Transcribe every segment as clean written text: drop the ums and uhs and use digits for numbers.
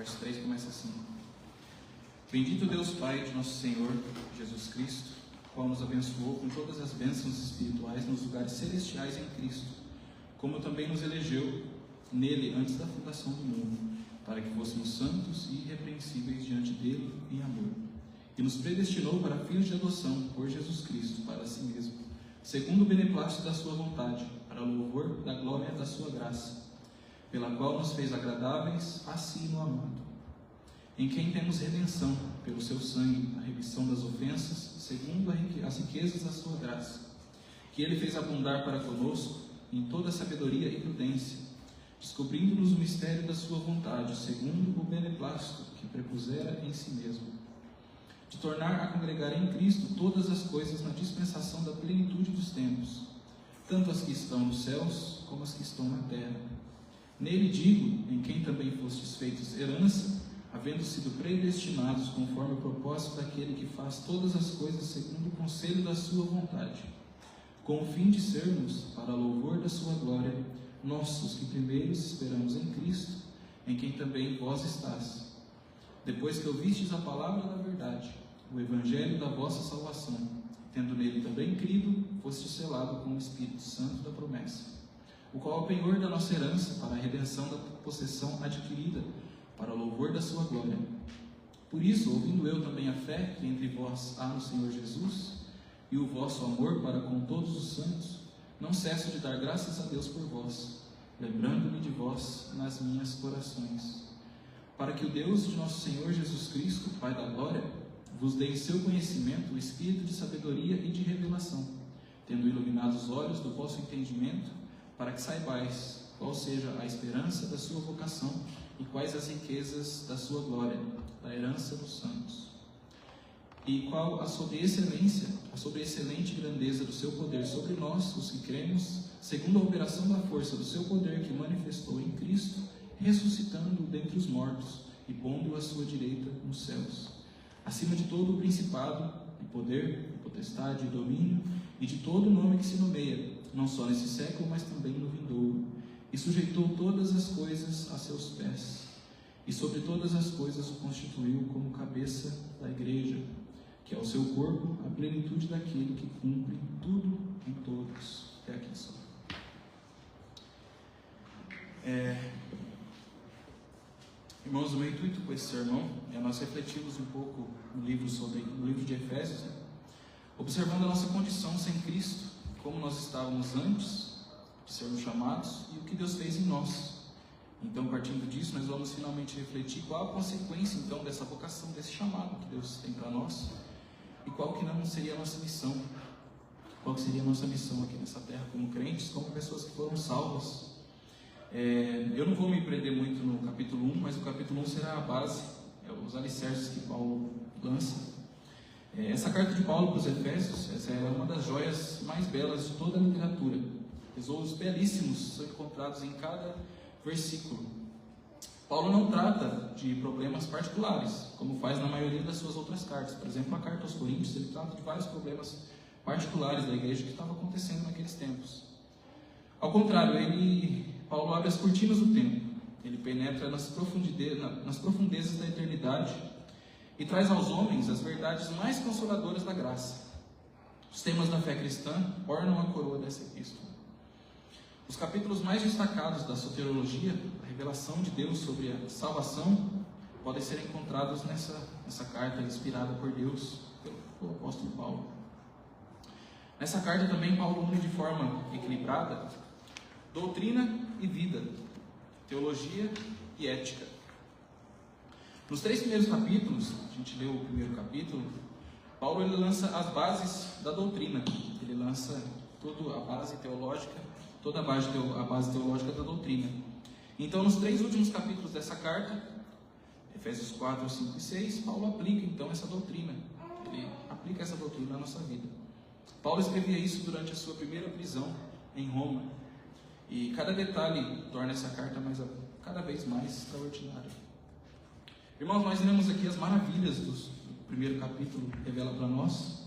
verso 3 começa assim: Bendito Deus Pai de nosso Senhor Jesus Cristo, qual nos abençoou com todas as bênçãos espirituais nos lugares celestiais em Cristo, como também nos elegeu nele antes da fundação do mundo, para que fôssemos santos e irrepreensíveis diante dele em amor, e nos predestinou para filhos de adoção por Jesus Cristo para si mesmo, segundo o beneplácito da sua vontade, para louvor da glória da sua graça, pela qual nos fez agradáveis a si no amado, em quem temos redenção pelo seu sangue, a remissão das ofensas, segundo as riquezas da sua graça, que ele fez abundar para conosco em toda sabedoria e prudência, descobrindo-nos o mistério da sua vontade, segundo o beneplácito que prepusera em si mesmo, de tornar a congregar em Cristo todas as coisas na dispensação da plenitude dos tempos, tanto as que estão nos céus como as que estão na terra. Nele digo, em quem também fostes feitos herança, havendo sido predestinados conforme o propósito daquele que faz todas as coisas segundo o conselho da sua vontade, com o fim de sermos, para louvor da sua glória, nossos que primeiros esperamos em Cristo, em quem também vós estás, depois que ouvistes a palavra da verdade, o evangelho da vossa salvação, tendo nele também crido, foste selado com o Espírito Santo da promessa, o qual é o penhor da nossa herança para a redenção da possessão adquirida, para o louvor da sua glória. Por isso, ouvindo eu também a fé que entre vós há no Senhor Jesus, e o vosso amor para com todos os santos, não cesso de dar graças a Deus por vós, lembrando-me de vós nas minhas orações, para que o Deus de nosso Senhor Jesus Cristo, Pai da glória, vos dê em seu conhecimento o espírito de sabedoria e de revelação, tendo iluminado os olhos do vosso entendimento, para que saibais qual seja a esperança da sua vocação e quais as riquezas da sua glória, da herança dos santos, e qual a sobreexcelente grandeza do seu poder sobre nós, os que cremos, segundo a operação da força do seu poder que manifestou em Cristo, ressuscitando-o dentre os mortos e pondo-o à sua direita nos céus, acima de todo o principado, e poder, e potestade, e domínio, e de todo o nome que se nomeia, não só nesse século, mas também no vindouro, e sujeitou todas as coisas a seus pés, e sobre todas as coisas o constituiu como cabeça da igreja, que é o seu corpo, a plenitude daquele que cumpre tudo em todos. Até aqui só. Irmãos, o meu intuito com esse sermão é nós refletirmos um pouco no livro de Efésios, observando a nossa condição sem Cristo, como nós estávamos antes de sermos chamados e o que Deus fez em nós. Então, partindo disso, nós vamos finalmente refletir qual a consequência, então, dessa vocação, desse chamado que Deus tem para nós, e qual que não seria a nossa missão, qual que seria a nossa missão aqui nessa terra, como crentes, como pessoas que foram salvas. Eu não vou me prender muito no capítulo 1, mas o capítulo 1 será a base, os alicerces que Paulo lança. Essa carta de Paulo para os Efésios, essa é uma das joias mais belas de toda a literatura. Tesouros belíssimos são encontrados em cada versículo. Paulo não trata de problemas particulares, como faz na maioria das suas outras cartas. Por exemplo, a carta aos Coríntios, ele trata de vários problemas particulares da igreja que estavam acontecendo naqueles tempos. Ao contrário, Paulo abre as cortinas do tempo, ele penetra nas profundezas da eternidade e traz aos homens as verdades mais consoladoras da graça. Os temas da fé cristã ornam a coroa dessa epístola. Os capítulos mais destacados da soteriologia, a revelação de Deus sobre a salvação, podem ser encontrados nessa carta inspirada por Deus, pelo apóstolo Paulo. Nessa carta também Paulo une de forma equilibrada doutrina e vida, teologia e ética. Nos 3 primeiros capítulos, a gente leu o primeiro capítulo, Paulo ele lança as bases da doutrina, ele lança toda a base teológica, a base teológica da doutrina. Então, nos 3 últimos capítulos dessa carta, Efésios 4, 5 e 6, Paulo aplica então essa doutrina, ele aplica essa doutrina na nossa vida. Paulo escrevia isso durante a sua primeira prisão em Roma, e cada detalhe torna essa carta cada vez mais extraordinária. Irmãos, nós lemos aqui as maravilhas do primeiro capítulo, revela para nós.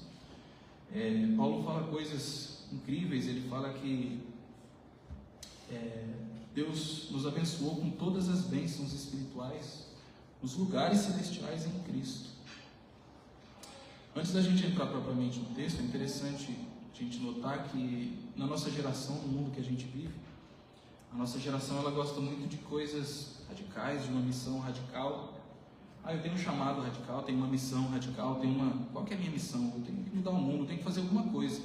Paulo fala coisas incríveis, ele fala que Deus nos abençoou com todas as bênçãos espirituais nos lugares celestiais em Cristo. Antes da gente entrar propriamente no texto, é interessante a gente notar que na nossa geração, no mundo que a gente vive, a nossa geração ela gosta muito de coisas radicais, de uma missão radical. Eu tenho um chamado radical, tenho uma missão radical, qual que é a minha missão? Eu tenho que mudar o mundo, eu tenho que fazer alguma coisa.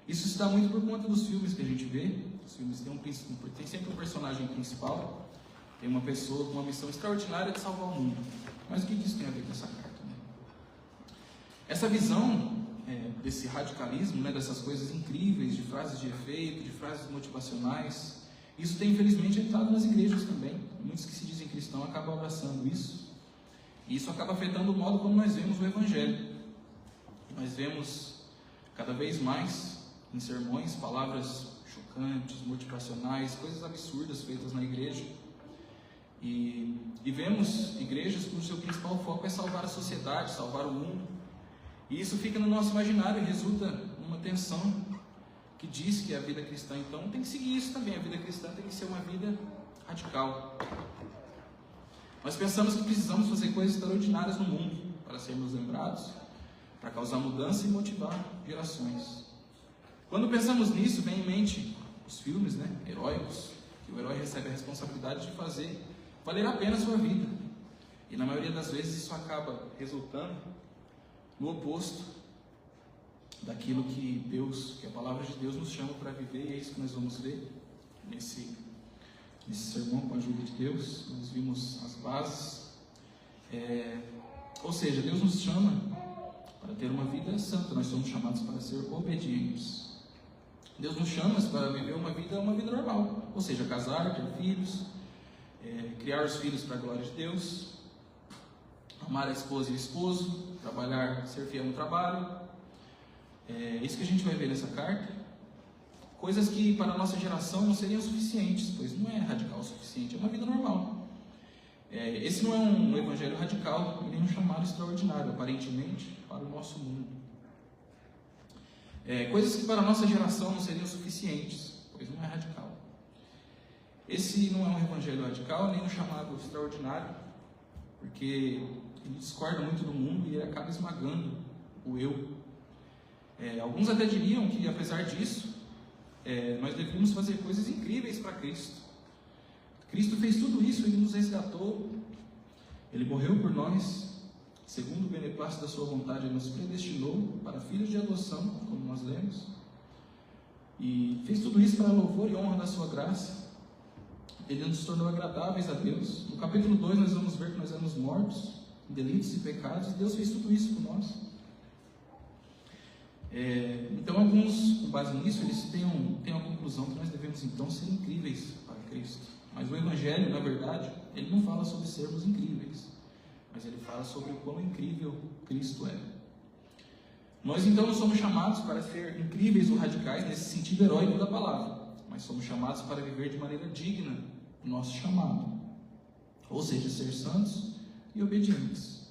Isso se dá muito por conta dos filmes que a gente vê. Os filmes tem sempre um personagem principal, tem uma pessoa com uma missão extraordinária de salvar o mundo. Mas o que isso tem a ver com essa carta? Né? Essa visão desse radicalismo, né, dessas coisas incríveis, de frases de efeito, de frases motivacionais, isso tem infelizmente entrado nas igrejas também. Muitos que se dizem cristãos acabam abraçando isso. E isso acaba afetando o modo como nós vemos o Evangelho. Nós vemos cada vez mais em sermões palavras chocantes, motivacionais, coisas absurdas feitas na igreja. E vemos igrejas cujo seu principal foco é salvar a sociedade, salvar o mundo. E isso fica no nosso imaginário e resulta numa tensão que diz que a vida cristã, então, tem que seguir isso também. A vida cristã tem que ser uma vida radical. Nós pensamos que precisamos fazer coisas extraordinárias no mundo para sermos lembrados, para causar mudança e motivar gerações. Quando pensamos nisso, vem em mente os filmes, né, heróicos, que o herói recebe a responsabilidade de fazer valer a pena a sua vida. E na maioria das vezes isso acaba resultando no oposto daquilo que a palavra de Deus nos chama para viver, e é isso que nós vamos ver nesse sermão com a ajuda de Deus. Nós vimos as bases, ou seja, Deus nos chama para ter uma vida santa, nós somos chamados para ser obedientes. Deus nos chama para viver uma vida normal, ou seja, casar, ter filhos, criar os filhos para a glória de Deus, amar a esposa e o esposo, trabalhar, ser fiel no trabalho. É isso que a gente vai ver nessa carta. Coisas que para a nossa geração não seriam suficientes, pois não é radical o suficiente, é uma vida normal. Esse não é um evangelho radical, nem um chamado extraordinário, aparentemente, para o nosso mundo. Coisas que para a nossa geração não seriam suficientes, pois não é radical. Esse não é um evangelho radical, nem um chamado extraordinário, porque ele discorda muito do mundo e ele acaba esmagando o eu. Alguns até diriam que, apesar disso, nós deveríamos fazer coisas incríveis para Cristo. Cristo fez tudo isso, Ele nos resgatou, Ele morreu por nós, segundo o beneplácito da sua vontade, Ele nos predestinou para filhos de adoção, como nós lemos, e fez tudo isso para louvor e honra da sua graça. Ele nos tornou agradáveis a Deus. No capítulo 2 nós vamos ver que nós éramos mortos em delitos e pecados, e Deus fez tudo isso por nós. Então alguns, com base nisso, eles têm a conclusão que nós devemos então ser incríveis para Cristo. Mas o Evangelho, na verdade, ele não fala sobre sermos incríveis, mas ele fala sobre o quão incrível Cristo é. Nós então não somos chamados para ser incríveis ou radicais nesse sentido heróico da palavra, mas somos chamados para viver de maneira digna do nosso chamado, ou seja, ser santos e obedientes.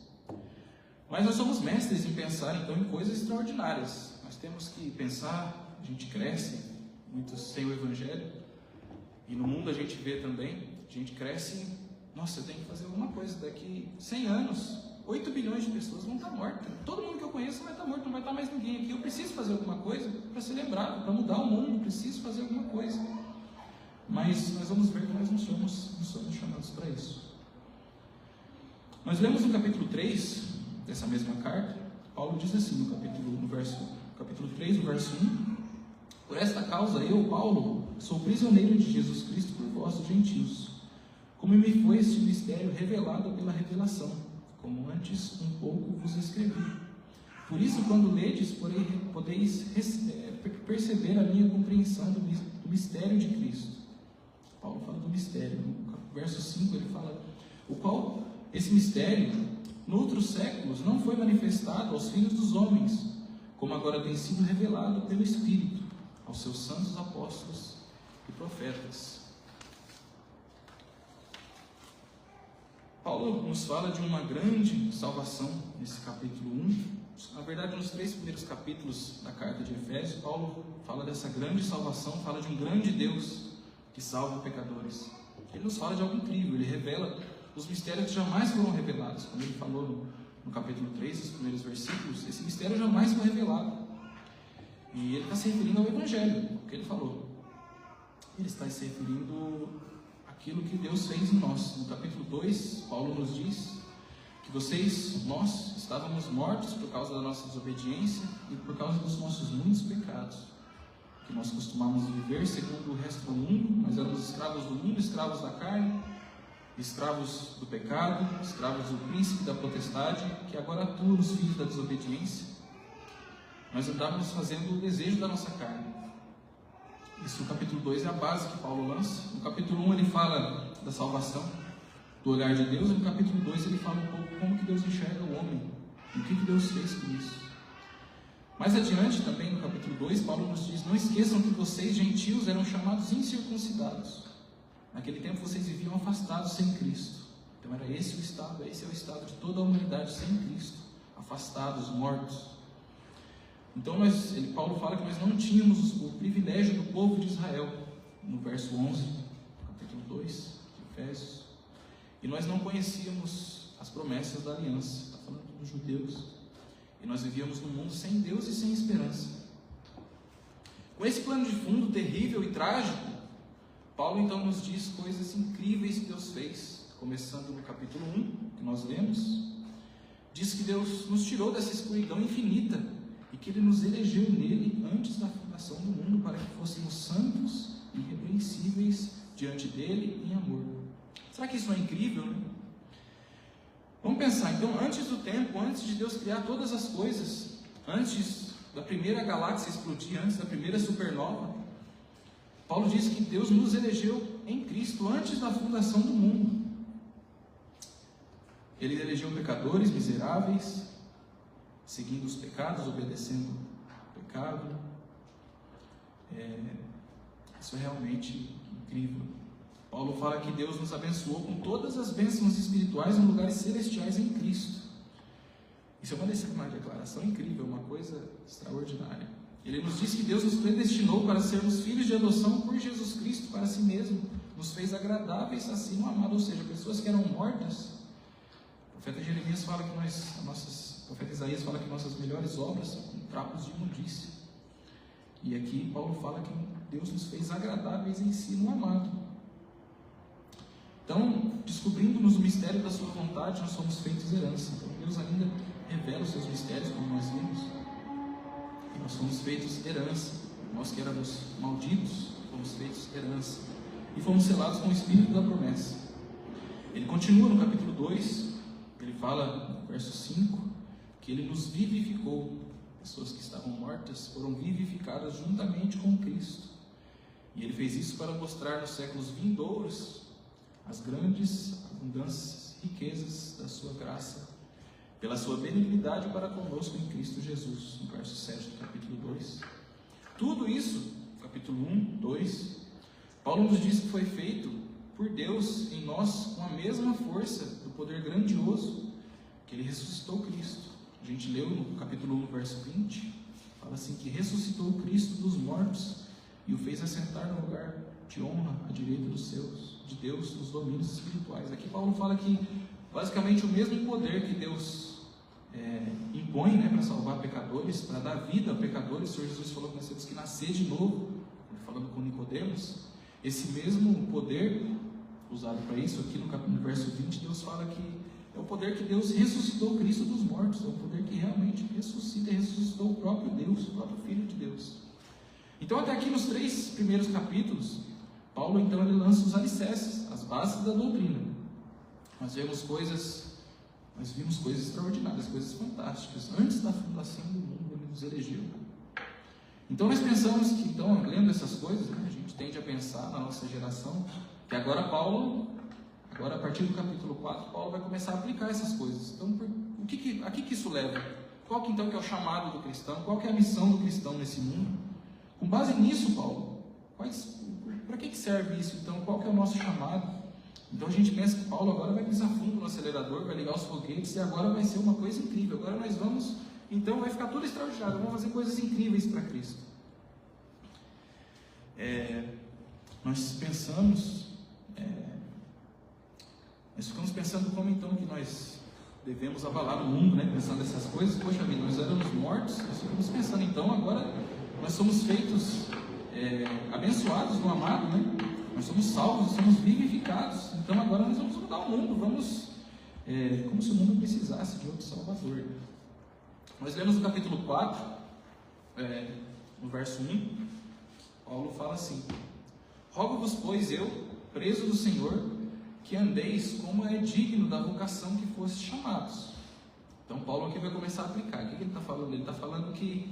Mas nós somos mestres em pensar então em coisas extraordinárias. Nós temos que pensar, a gente cresce, muitos sem o Evangelho, e no mundo a gente vê também, a gente cresce, nossa, eu tenho que fazer alguma coisa, daqui 100 anos, 8 bilhões de pessoas vão estar mortas, todo mundo que eu conheço vai estar morto, não vai estar mais ninguém aqui, eu preciso fazer alguma coisa para ser lembrado, para mudar o mundo, eu preciso fazer alguma coisa. Mas nós vamos ver que nós não somos chamados para isso. Nós lemos no capítulo 3 dessa mesma carta, Paulo diz assim no capítulo 3, no verso 1: por esta causa eu, Paulo, sou prisioneiro de Jesus Cristo por vós, os gentios, como me foi este mistério revelado pela revelação, como antes um pouco vos escrevi. Por isso, quando ledes, podeis perceber a minha compreensão do mistério de Cristo. Paulo fala do mistério. No verso 5 ele fala: o qual esse mistério, noutros séculos, não foi manifestado aos filhos dos homens, como agora tem sido revelado pelo Espírito aos seus santos apóstolos e profetas. Paulo nos fala de uma grande salvação nesse capítulo 1. Na verdade, nos 3 primeiros capítulos da carta de Efésios, Paulo fala dessa grande salvação, fala de um grande Deus que salva pecadores. Ele nos fala de algo incrível, ele revela os mistérios que jamais foram revelados. Como ele falou no capítulo 3, os primeiros versículos, esse mistério jamais foi revelado. E ele está se referindo ao Evangelho, o que ele falou. Ele está se referindo àquilo que Deus fez em nós. No capítulo 2, Paulo nos diz que nós, estávamos mortos por causa da nossa desobediência e por causa dos nossos muitos pecados. Que nós costumávamos viver segundo o resto do mundo, nós éramos escravos do mundo, escravos da carne, escravos do pecado, escravos do príncipe da potestade, que agora atua nos filhos da desobediência. Nós andávamos fazendo o desejo da nossa carne. Isso, no capítulo 2, é a base que Paulo lança. No capítulo 1 ele fala da salvação, do olhar de Deus, e no capítulo 2 ele fala um pouco como que Deus enxerga o homem, e o que Deus fez com isso. Mais adiante também, no capítulo 2, Paulo nos diz: não esqueçam que vocês, gentios, eram chamados incircuncidados. Naquele tempo vocês viviam afastados sem Cristo. Então era esse o estado, esse é o estado de toda a humanidade sem Cristo, afastados, mortos. Então Paulo fala que nós não tínhamos o privilégio do povo de Israel, no verso 11, capítulo 2 de Efésios. E nós não conhecíamos as promessas da aliança, está falando dos judeus. E nós vivíamos num mundo sem Deus e sem esperança. Com esse plano de fundo terrível e trágico, Paulo então nos diz coisas incríveis que Deus fez. Começando no capítulo 1, que nós lemos, diz que Deus nos tirou dessa escuridão infinita e que Ele nos elegeu nele antes da fundação do mundo para que fôssemos santos e irrepreensíveis diante dele em amor. Será que isso é incrível, né? Vamos pensar, então, antes do tempo, antes de Deus criar todas as coisas, antes da primeira galáxia explodir, antes da primeira supernova, Paulo diz que Deus nos elegeu em Cristo antes da fundação do mundo. Ele elegeu pecadores, miseráveis, seguindo os pecados, obedecendo o pecado. Isso é realmente incrível. Paulo fala que Deus nos abençoou com todas as bênçãos espirituais em lugares celestiais em Cristo. Isso é uma declaração incrível, uma coisa extraordinária. Ele nos diz que Deus nos predestinou para sermos filhos de adoção por Jesus Cristo para si mesmo. Nos fez agradáveis assim no amado, ou seja, pessoas que eram mortas. O profeta Jeremias fala que o profeta Isaías fala que nossas melhores obras são como trapos de imundícia. E aqui Paulo fala que Deus nos fez agradáveis em si no amado. Então, descobrindo-nos o mistério da sua vontade, nós somos feitos herança. Então, Deus ainda revela os seus mistérios, como nós vimos. E nós somos feitos herança. Nós que éramos malditos, fomos feitos herança. E fomos selados com o Espírito da promessa. Ele continua no capítulo 2, ele fala no verso 5, que Ele nos vivificou. Pessoas que estavam mortas foram vivificadas juntamente com Cristo. E Ele fez isso para mostrar nos séculos vindouros as grandes abundâncias, riquezas da sua graça, pela sua benignidade para conosco em Cristo Jesus, no verso 7 do capítulo 2. Tudo isso, capítulo 1, 2, Paulo nos diz que foi feito por Deus em nós com a mesma força do poder grandioso que Ele ressuscitou Cristo. A gente leu no capítulo 1, verso 20, fala assim que ressuscitou Cristo dos mortos e o fez assentar no lugar de honra à direita de Deus, nos domínios espirituais. Aqui Paulo fala que basicamente o mesmo poder que Deus impõe, para salvar pecadores, para dar vida a pecadores. O Senhor Jesus falou que nós temos que nascer de novo, falando com Nicodemos. Esse mesmo poder usado para isso, aqui no verso 20, Deus fala que é o poder que Deus ressuscitou Cristo dos mortos, é o poder que realmente ressuscita e ressuscitou o próprio Deus, o próprio Filho de Deus. Então, até aqui nos 3 primeiros capítulos, Paulo então ele lança os alicerces, as bases da doutrina. Nós vimos coisas extraordinárias, coisas fantásticas. Antes da fundação do mundo, Ele nos elegeu. Então nós pensamos que, lendo essas coisas, a gente tende a pensar na nossa geração, que agora a partir do capítulo 4, Paulo vai começar a aplicar essas coisas. Então, a que isso leva? Qual que então que é o chamado do cristão? Qual que é a missão do cristão nesse mundo? Com base nisso, Paulo, para que serve isso então? Qual que é o nosso chamado? Então a gente pensa que Paulo agora vai pisar fundo no acelerador, vai ligar os foguetes e agora vai ser uma coisa incrível. Agora nós vamos, então vai ficar tudo extraordinário, vamos fazer coisas incríveis para Cristo. Nós ficamos pensando como então que nós devemos abalar o mundo, né? Pensando nessas coisas. Poxa vida, nós éramos mortos, nós ficamos pensando, então agora nós somos feitos abençoados no amado, né? Nós somos salvos, somos vivificados, então agora nós vamos mudar o mundo, vamos como se o mundo precisasse de outro Salvador. Nós lemos no capítulo 4, no verso 1, Paulo fala assim: rogo-vos, pois, eu, preso do Senhor, que andeis como é digno da vocação que fostes chamados. Então Paulo aqui vai começar a aplicar. O que ele está falando? Ele está falando que,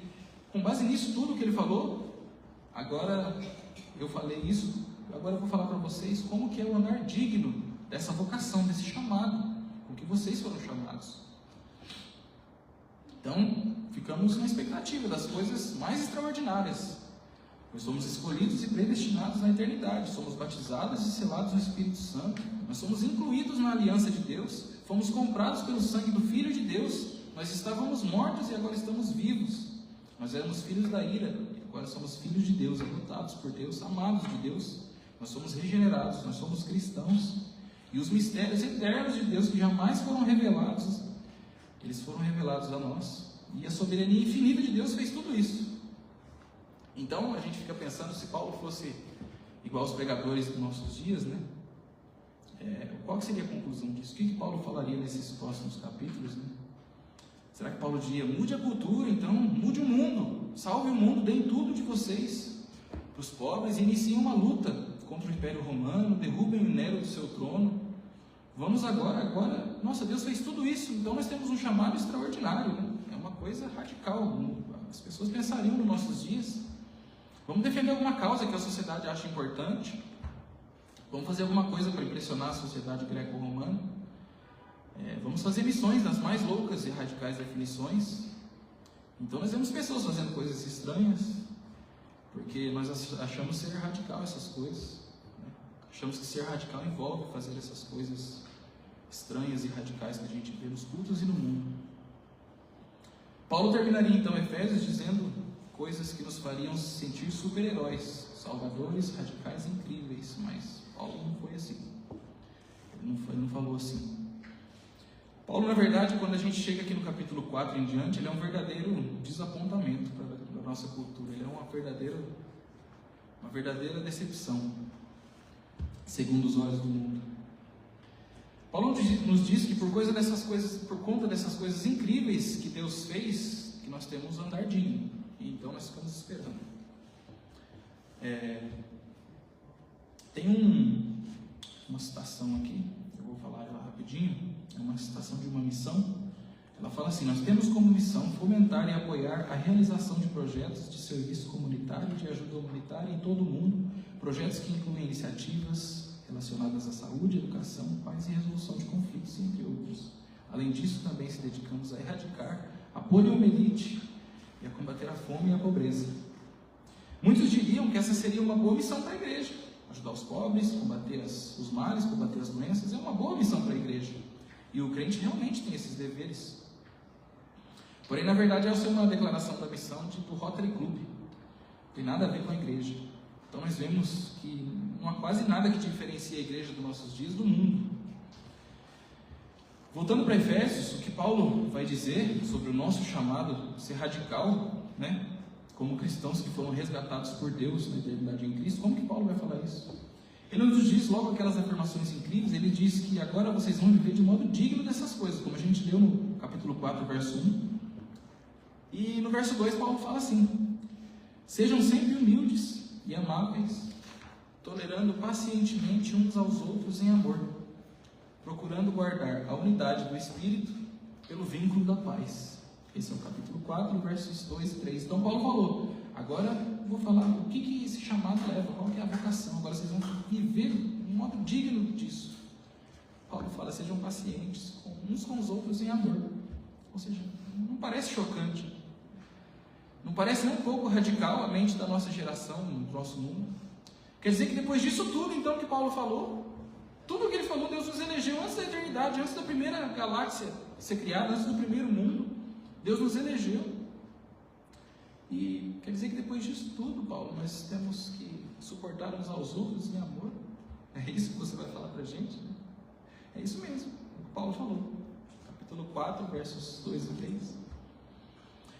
com base nisso tudo que ele falou, agora eu falei isso, agora eu vou falar para vocês como que é o andar digno dessa vocação, desse chamado, com que vocês foram chamados. Então, ficamos na expectativa das coisas mais extraordinárias. Nós somos escolhidos e predestinados na eternidade, somos batizados e selados no Espírito Santo, nós somos incluídos na aliança de Deus, fomos comprados pelo sangue do Filho de Deus, nós estávamos mortos e agora estamos vivos, nós éramos filhos da ira, e agora somos filhos de Deus, adotados por Deus, amados de Deus, nós somos regenerados, nós somos cristãos, e os mistérios eternos de Deus que jamais foram revelados, eles foram revelados a nós, e a soberania infinita de Deus fez tudo isso. Então a gente fica pensando, se Paulo fosse igual aos pregadores dos nossos dias, né? Qual seria a conclusão disso? O que Paulo falaria nesses próximos capítulos, né? Será que Paulo diria: mude a cultura, então mude o mundo, salve o mundo, deem tudo de vocês para os pobres, iniciem uma luta contra o Império Romano, derrubem o Nero do seu trono, vamos agora, nossa, Deus fez tudo isso, então nós temos um chamado extraordinário, né? É uma coisa radical, as pessoas pensariam nos nossos dias. Vamos defender alguma causa que a sociedade acha importante. Vamos fazer alguma coisa para impressionar a sociedade greco-romana. Vamos fazer missões nas mais loucas e radicais definições. Então nós vemos pessoas fazendo coisas estranhas, porque nós achamos ser radical essas coisas, né? Achamos que ser radical envolve fazer essas coisas estranhas e radicais que a gente vê nos cultos e no mundo. Paulo terminaria então Efésios dizendo coisas que nos fariam sentir super-heróis, salvadores, radicais, incríveis, mas Paulo não foi assim. Ele não falou assim. Paulo, na verdade, quando a gente chega aqui no capítulo 4 em diante, ele é um verdadeiro desapontamento para a nossa cultura. Ele é uma verdadeira decepção, segundo os olhos do mundo. Paulo nos diz que por conta dessas coisas incríveis que Deus fez, que nós temos um andar digno. E então nós ficamos esperando. Tem uma citação aqui, eu vou falar ela rapidinho. É uma citação de uma missão. Ela fala assim: nós temos como missão fomentar e apoiar a realização de projetos de serviço comunitário, de ajuda humanitária em todo o mundo, projetos que incluem iniciativas relacionadas à saúde, educação, paz e resolução de conflitos, entre outros. Além disso, também se dedicamos a erradicar a poliomielite e a combater a fome e a pobreza. Muitos diriam que essa seria uma boa missão para a igreja. Ajudar os pobres, combater os males, combater as doenças, é uma boa missão para a igreja. E o crente realmente tem esses deveres. Porém, na verdade, essa é uma declaração da missão do Rotary Club. Não tem nada a ver com a igreja. Então nós vemos que não há quase nada que diferencie a igreja dos nossos dias do mundo. Voltando para Efésios, o que Paulo vai dizer sobre o nosso chamado ser radical, né? Como cristãos que foram resgatados por Deus na eternidade em Cristo, como que Paulo vai falar isso? Ele nos diz logo aquelas afirmações incríveis. Ele diz que agora vocês vão viver de modo digno dessas coisas, como a gente leu no capítulo 4, verso 1. E no verso 2 Paulo fala assim: sejam sempre humildes e amáveis, tolerando pacientemente uns aos outros em amor, procurando guardar a unidade do Espírito pelo vínculo da paz. Esse é o capítulo 4, versos 2 e 3. Então Paulo falou: agora eu vou falar o que esse chamado leva, qual que é a vocação. Agora vocês vão viver de um modo digno disso. Paulo fala: sejam pacientes uns com os outros em amor. Ou seja, não parece chocante, não parece nem um pouco radical a mente da nossa geração, do nosso mundo. Quer dizer que depois disso tudo, então, que Paulo falou, tudo o que ele falou, Deus nos elegeu antes da eternidade, antes da primeira galáxia ser criada, antes do primeiro mundo, Deus nos elegeu. E quer dizer que depois disso tudo, Paulo, nós temos que suportar uns aos outros em amor? É isso que você vai falar para a gente? Né? É isso mesmo. Paulo falou. Capítulo 4, versos 2 e 3.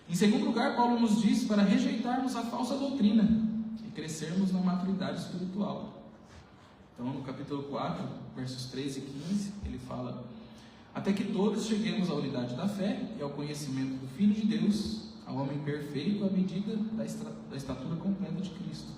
Em segundo lugar, Paulo nos diz para rejeitarmos a falsa doutrina e crescermos na maturidade espiritual. Então, no capítulo 4, versos 13 e 15, ele fala: até que todos cheguemos à unidade da fé e ao conhecimento do Filho de Deus, ao homem perfeito, à medida da estatura completa de Cristo,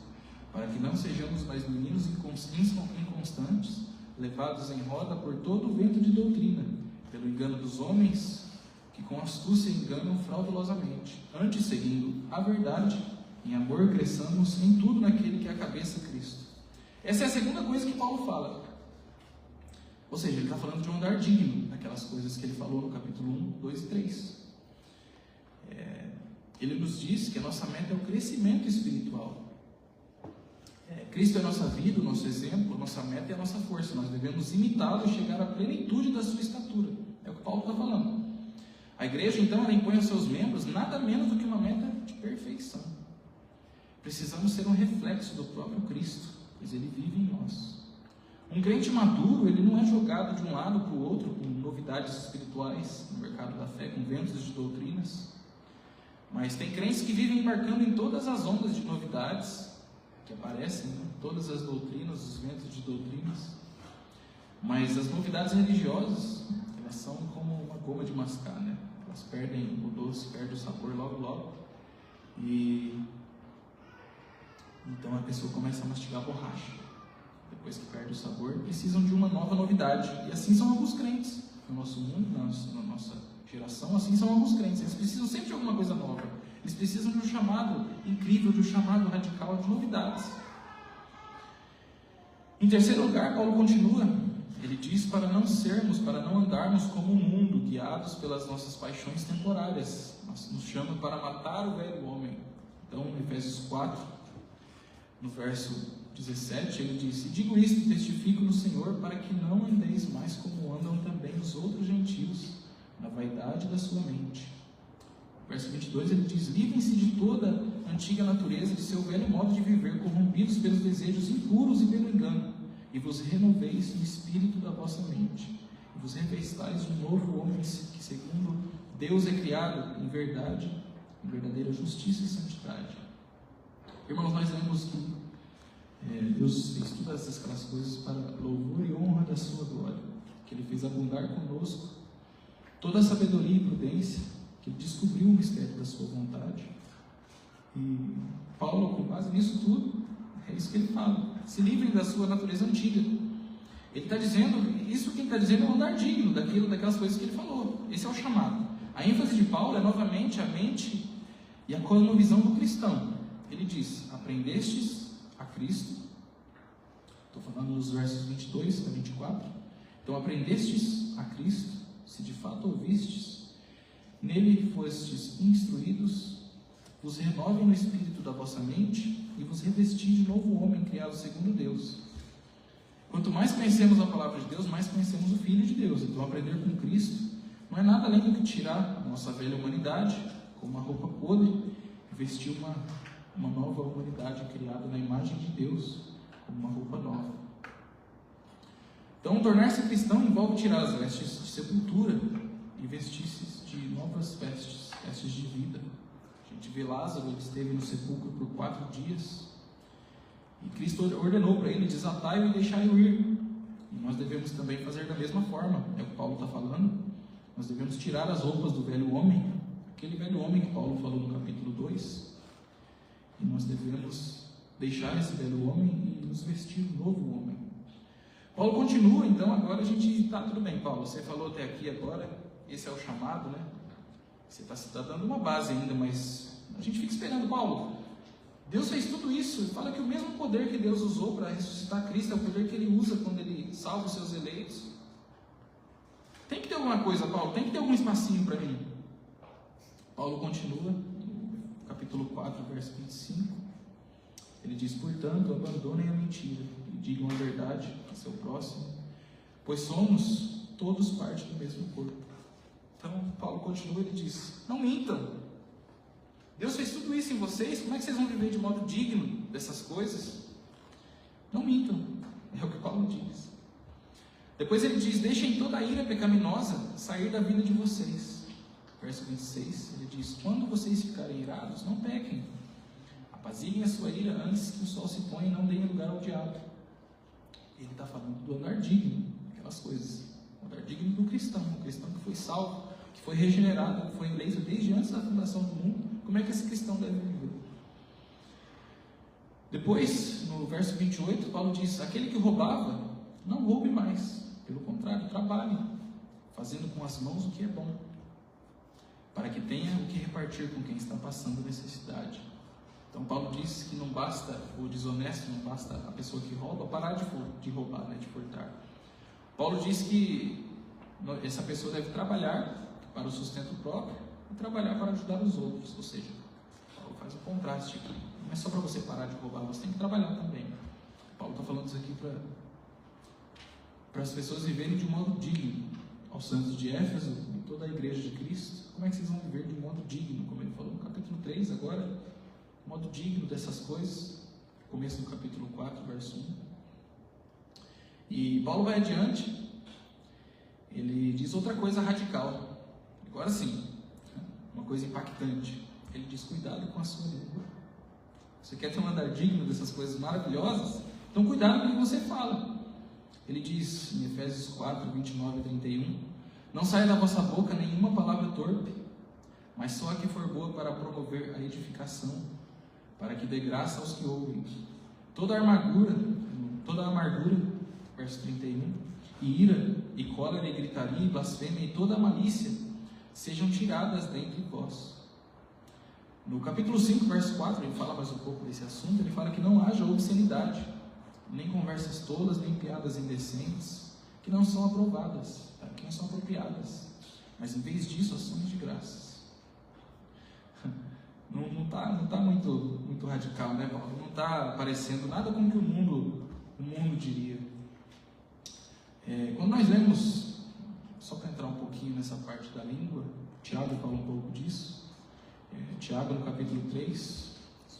para que não sejamos mais meninos inconstantes, levados em roda por todo o vento de doutrina, pelo engano dos homens, que com astúcia enganam fraudulosamente. Antes, seguindo a verdade, em amor cresçamos em tudo naquele que é a cabeça, Cristo. Essa é a segunda coisa que Paulo fala. Ou seja, ele está falando de um andar digno, daquelas coisas que ele falou no capítulo 1, 2 e 3. Ele nos diz que a nossa meta é o crescimento espiritual. Cristo é a nossa vida, o nosso exemplo, a nossa meta é a nossa força. Nós devemos imitá-lo e chegar à plenitude da sua estatura. É o que Paulo está falando. A igreja, então, ela impõe aos seus membros nada menos do que uma meta de perfeição. Precisamos ser um reflexo do próprio Cristo, pois ele vive em nós. Um crente maduro, ele não é jogado de um lado para o outro com novidades espirituais no mercado da fé, com ventos de doutrinas. Mas tem crentes que vivem embarcando em todas as ondas de novidades que aparecem, né? Todas as doutrinas, os ventos de doutrinas. Mas as novidades religiosas, elas são como uma goma de mascar, né? Elas perdem o doce, perdem o sabor logo, logo. E então a pessoa começa a mastigar borracha. Depois que perde o sabor, precisam de uma nova novidade. E assim são alguns crentes no nosso mundo, na nossa geração. Assim são alguns crentes. Eles precisam sempre de alguma coisa nova. Eles precisam de um chamado incrível, de um chamado radical, de novidades. Em terceiro lugar, Paulo continua. Ele diz para não andarmos como o mundo, guiados pelas nossas paixões temporárias. Nos chama para matar o velho homem. Então, em Efésios 4, no verso 17, ele diz: e digo isto, testifico no Senhor, para que não andeis mais como andam também os outros gentios, na vaidade da sua mente. Verso 22, ele diz: livrem-se de toda a antiga natureza, de seu velho modo de viver, corrompidos pelos desejos impuros e pelo engano, e vos renoveis no espírito da vossa mente, e vos revestais de um novo homem, que segundo Deus é criado em verdade, em verdadeira justiça e santidade. Irmãos, nós lemos que Deus fez todas essas coisas para louvor e honra da sua glória, que Ele fez abundar conosco toda a sabedoria e prudência, que Ele descobriu o mistério da sua vontade. E Paulo, com base nisso tudo, é isso que ele fala: se livrem da sua natureza antiga. Ele está dizendo, isso que ele está dizendo é um andar digno daquelas coisas que ele falou. Esse é o chamado. A ênfase de Paulo é novamente a mente e a cosmovisão do cristão. Ele diz: aprendestes a Cristo. Estou falando nos versos 22 a 24. Então, aprendestes a Cristo, se de fato ouvistes, nele fostes instruídos, vos renovem no espírito da vossa mente e vos revestir de novo homem criado segundo Deus. Quanto mais conhecemos a palavra de Deus, mais conhecemos o Filho de Deus. Então, aprender com Cristo não é nada além do que tirar a nossa velha humanidade com uma roupa podre e vestir uma nova humanidade criada na imagem de Deus com uma roupa nova. Então, tornar-se cristão envolve tirar as vestes de sepultura e vestir-se de novas vestes de vida. A gente vê Lázaro, ele esteve no sepulcro por 4 dias, e Cristo ordenou para ele: desatai-o e deixai-o ir. E nós devemos também fazer da mesma forma, é o que Paulo está falando. Nós devemos tirar as roupas do velho homem, aquele velho homem que Paulo falou no capítulo 2, e nós devemos deixar esse velho homem e nos vestir um novo homem. Paulo continua, então. Agora a gente está tudo bem, Paulo, você falou até aqui agora, esse é o chamado, né? Você está dando uma base ainda, mas a gente fica esperando. Paulo, Deus fez tudo isso. Ele fala que o mesmo poder que Deus usou para ressuscitar Cristo é o poder que Ele usa quando Ele salva os seus eleitos. Tem que ter alguma coisa, Paulo, tem que ter algum espacinho para mim. Paulo continua, no capítulo 4, verso 25, ele diz: portanto, abandonem a mentira e digam a verdade a seu próximo, pois somos todos parte do mesmo corpo. Então, Paulo continua, ele diz: não mintam. Deus fez tudo isso em vocês, como é que vocês vão viver de modo digno dessas coisas? Não mintam, é o que Paulo diz. Depois ele diz: deixem toda a ira pecaminosa sair da vida de vocês. Verso 26, ele diz: quando vocês ficarem irados, não pequem. Apaziguem a sua ira antes que o sol se ponha e não deem lugar ao diabo. Ele está falando do andar digno, aquelas coisas. O andar digno do cristão, o cristão que foi salvo, que foi regenerado, que foi eleito desde antes da fundação do mundo. Como é que esse cristão deve viver? Depois, no verso 28, Paulo diz: aquele que roubava, não roube mais. Pelo contrário, trabalhe, fazendo com as mãos o que é bom, para que tenha o que repartir com quem está passando necessidade. Então Paulo diz que não basta o desonesto, não basta a pessoa que rouba parar de roubar, de furtar. Paulo diz que essa pessoa deve trabalhar para o sustento próprio e trabalhar para ajudar os outros. Ou seja, Paulo faz o contraste aqui. Não é só para você parar de roubar, você tem que trabalhar também. Paulo está falando isso aqui para as pessoas viverem de um modo digno. Aos santos de Éfeso e toda a igreja de Cristo, como é que vocês vão viver de um modo digno? Como ele falou no capítulo 3 agora, modo digno dessas coisas, começo do capítulo 4, verso 1. E Paulo vai adiante, ele diz outra coisa radical, agora sim, uma coisa impactante. Ele diz: cuidado com a sua língua. Você quer ter um andar digno dessas coisas maravilhosas? Então cuidado com o que você fala. Ele diz em Efésios 4, 29 e 31, não saia da vossa boca nenhuma palavra torpe, mas só a que for boa para promover a edificação, para que dê graça aos que ouvem. Toda a amargura, verso 31, e ira, e cólera, e gritaria, e blasfêmia, e toda a malícia, sejam tiradas dentre vós. No capítulo 5, verso 4, ele fala mais um pouco desse assunto. Ele fala que não haja obscenidade, nem conversas tolas, nem piadas indecentes, que não são aprovadas, que não são apropriadas, mas em vez disso, ações de graças. Não tá muito radical, né, Paulo? Não está parecendo nada com o que o mundo diria. Quando nós lemos, só para entrar um pouquinho nessa parte da língua, Tiago fala um pouco disso. Tiago, no capítulo 3,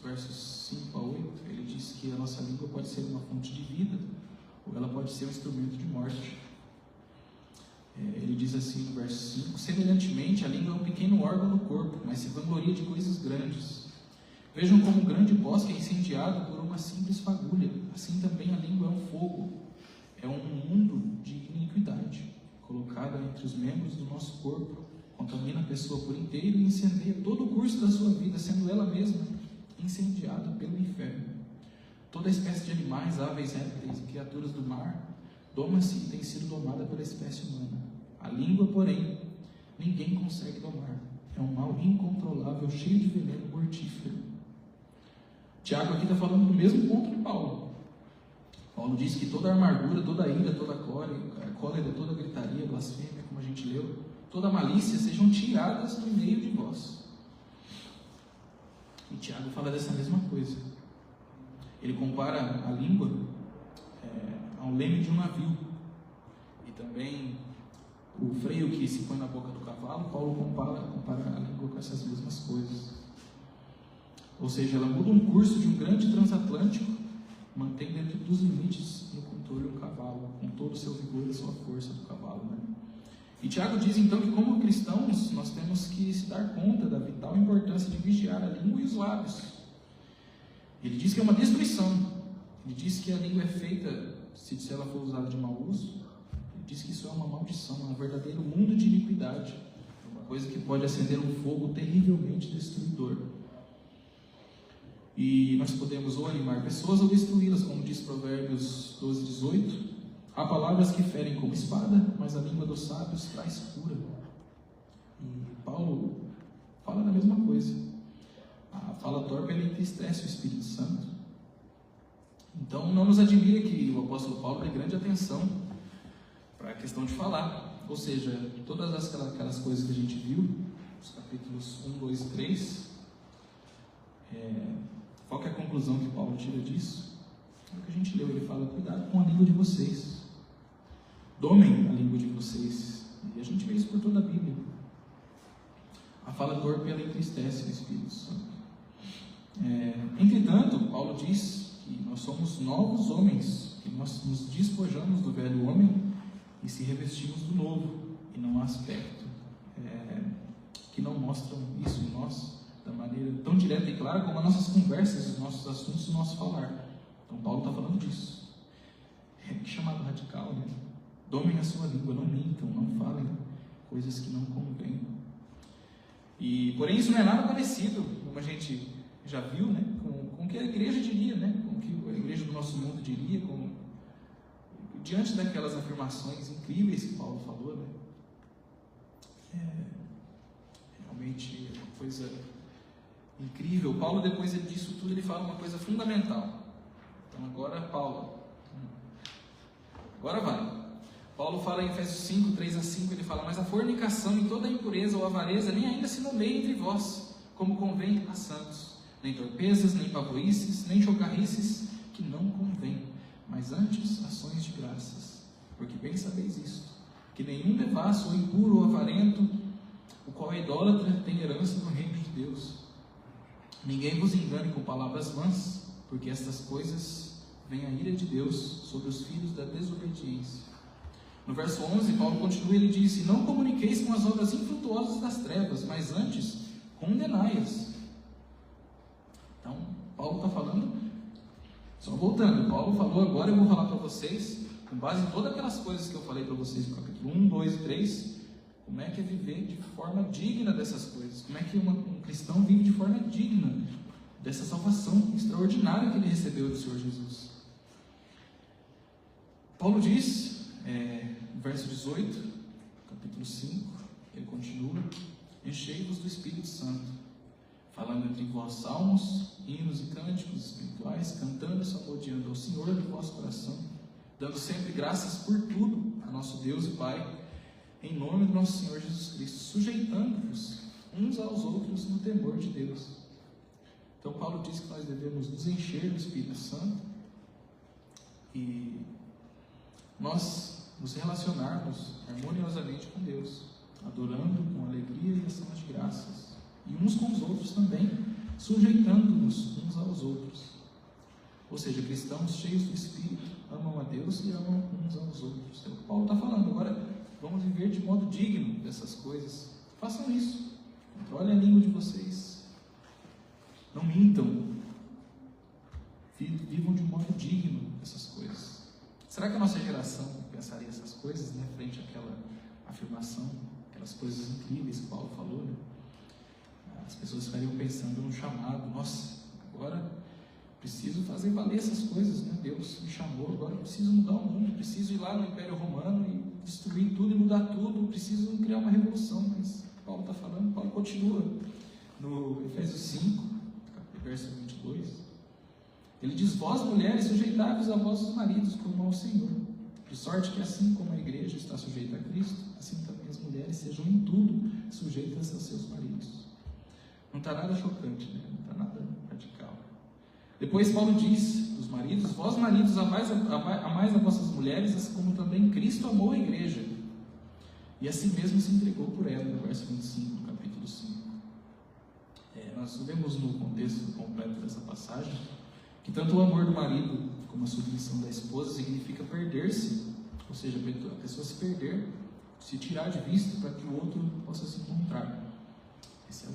versos 5 a 8, ele diz que a nossa língua pode ser uma fonte de vida, ou ela pode ser um instrumento de morte. Ele diz assim no verso 5: semelhantemente, a língua é um pequeno órgão do corpo, mas se vangloria de coisas grandes. Vejam como um grande bosque é incendiado por uma simples fagulha. Assim também a língua é um fogo, é um mundo de iniquidade, colocada entre os membros do nosso corpo, contamina a pessoa por inteiro e incendeia todo o curso da sua vida, sendo ela mesma incendiada pelo inferno. Toda espécie de animais, aves, répteis e criaturas do mar doma-se e tem sido domada pela espécie humana. A língua, porém, ninguém consegue domar. É um mal incontrolável, cheio de veneno mortífero. Tiago aqui está falando do mesmo ponto de Paulo. Paulo diz que toda a amargura, toda a ira, toda a cólera, toda a gritaria, blasfêmia, como a gente leu, toda a malícia sejam tiradas do meio de vós. E Tiago fala dessa mesma coisa. Ele compara a língua ao leme de um navio. E também o freio que se põe na boca do cavalo. Paulo compara a língua com essas mesmas coisas. Ou seja, ela muda um curso de um grande transatlântico, mantém dentro dos limites no controle do cavalo, com todo o seu vigor e a sua força do cavalo, né? E Tiago diz então que, como cristãos, nós temos que se dar conta da vital importância de vigiar a língua e os lábios. Ele diz que é uma destruição. Ele diz que a língua é feita, se ela for usada de mau uso, ele diz que isso é uma maldição, é um verdadeiro mundo de iniquidade, é uma coisa que pode acender um fogo terrivelmente destruidor. E nós podemos ou animar pessoas ou destruí-las, como diz Provérbios 12, 18. Há palavras que ferem como espada, mas a língua dos sábios traz cura. E Paulo fala da mesma coisa. A fala torpe, ela entristece o Espírito Santo. Então não nos admira que o apóstolo Paulo dê grande atenção para a questão de falar. Ou seja, todas aquelas coisas que a gente viu, os capítulos 1, 2 e 3, qual que é a conclusão que Paulo tira disso? É o que a gente leu. Ele fala: cuidado com a língua de vocês, domem a língua de vocês. E a gente vê isso por toda a Bíblia. A fala torpe, ela entristece o Espírito Santo. Entretanto, Paulo diz que nós somos novos homens, que nós nos despojamos do velho homem e se revestimos do novo, e não há aspecto que não mostram isso em nós, da maneira tão direta e clara como as nossas conversas, os nossos assuntos, o nosso falar. Então Paulo está falando disso. Que chamado radical, né? Domem a sua língua, não mintam, não falem coisas que não convêm. E, porém, isso não é nada parecido, como a gente já viu, né? Com o que a igreja diria, né? Com o que a igreja do nosso mundo diria, diante daquelas afirmações incríveis que Paulo falou, né? Realmente é uma coisa incrível. Paulo, depois disso tudo, ele fala uma coisa fundamental. Então agora vai. Paulo fala em Efésios 5, 3-5, ele fala: mas a fornicação e toda a impureza ou avareza nem ainda se nomeia entre vós, como convém a santos, nem torpezas, nem pavorices, nem chocarrices, que não convém, mas antes ações de graças, porque bem sabeis isto, que nenhum devasso, ou impuro, ou avarento, o qual é idólatra, tem herança no reino de Deus. Ninguém vos engane com palavras vãs, porque estas coisas vem a ira de Deus sobre os filhos da desobediência. No verso 11, Paulo continua, ele disse: não comuniqueis com as obras infrutuosas das trevas, mas antes condenai-as. Então, Paulo está falando, só voltando, Paulo falou, agora eu vou falar para vocês, com base em todas aquelas coisas que eu falei para vocês no capítulo 1, 2 e 3, como é que é viver de forma digna dessas coisas, como é que um cristão vive de forma digna dessa salvação extraordinária que ele recebeu do Senhor Jesus. Paulo diz, no verso 18, capítulo 5, ele continua: enchei-vos do Espírito Santo, falando entre vós salmos, hinos e cânticos espirituais, cantando e salmodiando ao Senhor do vosso coração, dando sempre graças por tudo a nosso Deus e Pai, em nome do nosso Senhor Jesus Cristo, sujeitando-vos uns aos outros no temor de Deus. Então Paulo diz que nós devemos nos encher do Espírito Santo e nós nos relacionarmos harmoniosamente com Deus, adorando com alegria e ação de graças, e uns com os outros também, sujeitando-nos uns aos outros. Ou seja, cristãos cheios do Espírito amam a Deus e amam uns aos outros. É o que Paulo está falando. Agora, vamos viver de modo digno dessas coisas. Façam isso. Controlem a língua de vocês. Não mintam. Vivam de um modo digno dessas coisas. Será que a nossa geração pensaria essas coisas, né, frente àquela afirmação, aquelas coisas incríveis que Paulo falou, né? As pessoas ficariam pensando no chamado. Nossa, agora preciso fazer valer essas coisas, né? Deus me chamou, agora eu preciso mudar o mundo, preciso ir lá no Império Romano e destruir tudo e mudar tudo, preciso criar uma revolução. Mas Paulo está falando, Paulo continua no Efésios 5, verso 22, ele diz: vós mulheres, sujeitai-vos a vossos maridos como ao Senhor, de sorte que assim como a igreja está sujeita a Cristo, assim também as mulheres sejam em tudo sujeitas aos seus maridos. Não está nada chocante, né? Não está nada radical. Depois Paulo diz dos maridos: vós maridos, amais a vossas mulheres, assim como também Cristo amou a igreja, e assim mesmo se entregou por ela, no verso 25 do capítulo 5. Nós vemos no contexto completo dessa passagem que tanto o amor do marido como a submissão da esposa significa perder-se, ou seja, a pessoa se perder, se tirar de vista para que o outro possa se encontrar. Essa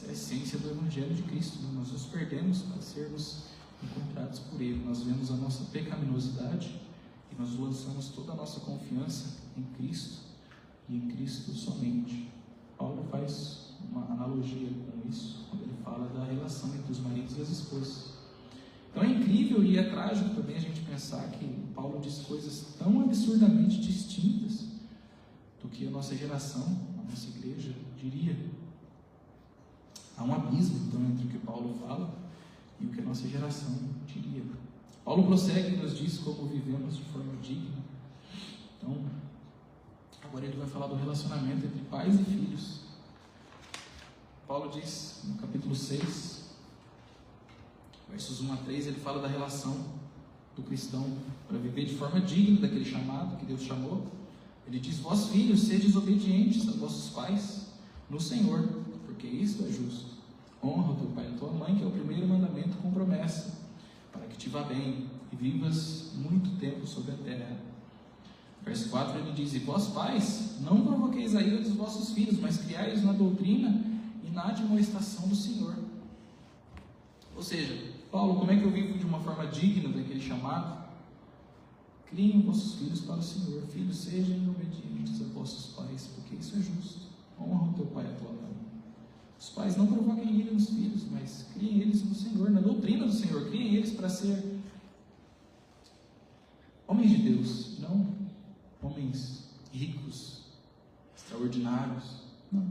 é a essência do Evangelho de Cristo, né? Nós nos perdemos para sermos encontrados por Ele. Nós vemos a nossa pecaminosidade e nós lançamos toda a nossa confiança em Cristo e em Cristo somente. Paulo faz uma analogia com isso quando ele fala da relação entre os maridos e as esposas. Então é incrível e é trágico também a gente pensar que Paulo diz coisas tão absurdamente distintas do que a nossa geração, a nossa igreja diria. Há um abismo então entre o que Paulo fala e o que a nossa geração diria. Paulo prossegue e nos diz como vivemos de forma digna. Então, agora ele vai falar do relacionamento entre pais e filhos. Paulo diz no capítulo 6, versos 1 a 3, ele fala da relação do cristão para viver de forma digna daquele chamado que Deus chamou. Ele diz: vós filhos, sedes obedientes a vossos pais no Senhor, porque isto é justo. Honra o teu pai e a tua mãe, que é o primeiro mandamento com promessa, para que te vá bem e vivas muito tempo sobre a terra. Verso 4 ele diz: e vós pais, não provoqueis a ira dos vossos filhos, mas criai-os na doutrina e na admoestação do Senhor. Ou seja, Paulo, como é que eu vivo de uma forma digna daquele chamado? Criem vossos filhos para o Senhor. Filhos, sejam obedientes a vossos pais, porque isso é justo. Honra o teu pai e a tua mãe. Os pais não provoquem ira nos filhos, mas criem eles no Senhor, na doutrina do Senhor. Criem eles para ser homens de Deus, não homens ricos, extraordinários. Não.